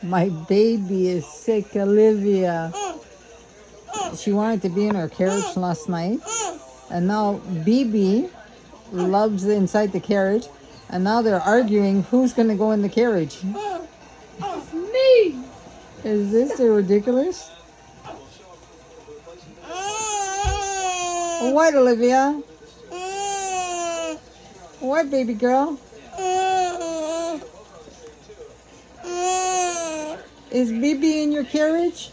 My baby is sick, Olivia. She wanted to be in her carriage last night. And now BeBe loves inside the carriage. And now they're arguing who's going to go in the carriage. It's me. Is this ridiculous? What, Olivia? What, baby girl? Is BeBe in your carriage?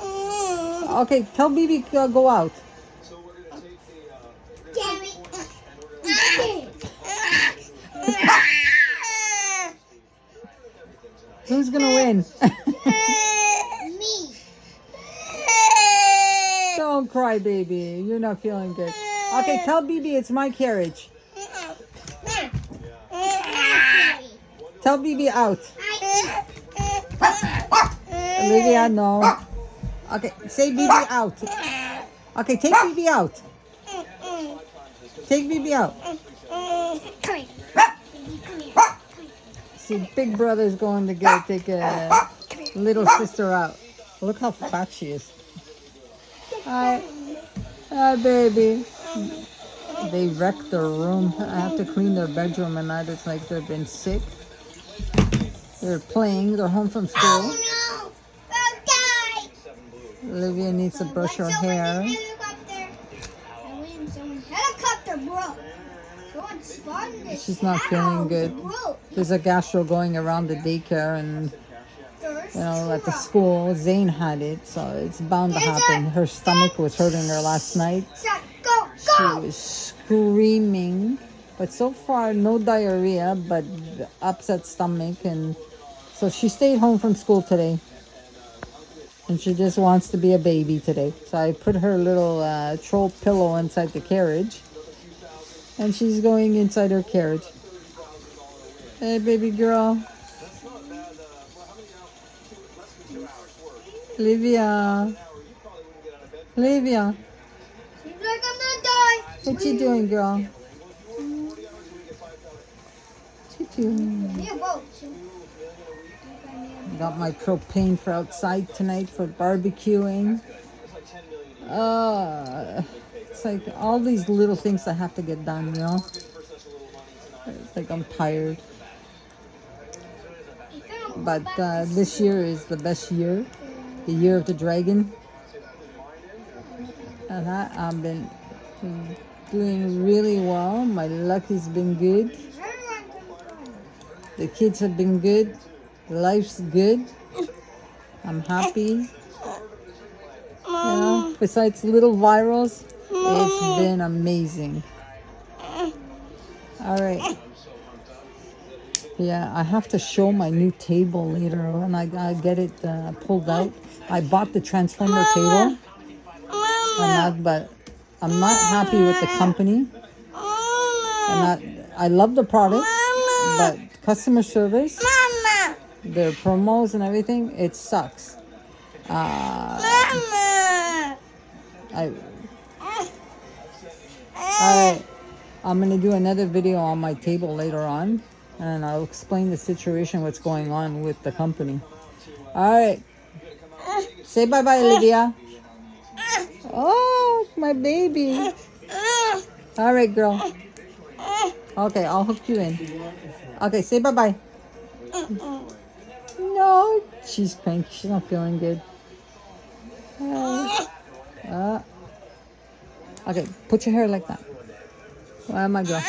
Okay, tell BeBe to go out. Who's gonna win? Me. Don't cry, baby. You're not feeling good. Okay, tell BeBe it's my carriage. Tell BeBe out. Olivia, no. Okay, say BeBe out. Okay, take BeBe out. Take BeBe out. See, big brother's going to take a little sister out. Look how fat she is. Hi, baby. They wrecked their room. I have to clean their bedroom, and now it's like they've been sick. They're playing. They're home from school. Oh no! I'll die! Olivia needs to brush her hair. Helicopter broke. Someone spotted it. She's not feeling good. There's a gastro going around the daycare, and at the school. Zane had it, so it's bound to happen. Her stomach was hurting her last night. She was screaming, but so far no diarrhea, but upset stomach, and so she stayed home from school today. And she just wants to be a baby today. So I put her little troll pillow inside the carriage. And she's going inside her carriage. Hey, baby girl. Olivia. Olivia. She's like, I'm gonna die. What you doing, girl? What you doing? Yeah, whoa. Got my propane for outside tonight for barbecuing. It's like all these little things that have to get done, you know? It's like I'm tired. But this year is the best year. The year of the dragon. And I've been doing really well. My luck has been good. The kids have been good. Life's good. I'm happy. Besides little virals, it's been amazing. All right. Yeah, I have to show my new table later when I get it pulled out. I bought the transformer table, but I'm not happy with the company. I love the product, but customer service, their promos and everything, it sucks. Alright, I'm going to do another video on my table later on, and I'll explain the situation, what's going on with the company. Alright, say bye-bye, Olivia. Oh, my baby. Alright, girl. Okay, I'll hook you in. Okay, say bye-bye. No, she's cranky. She's not feeling good. Okay, put your hair like that. Where am I going?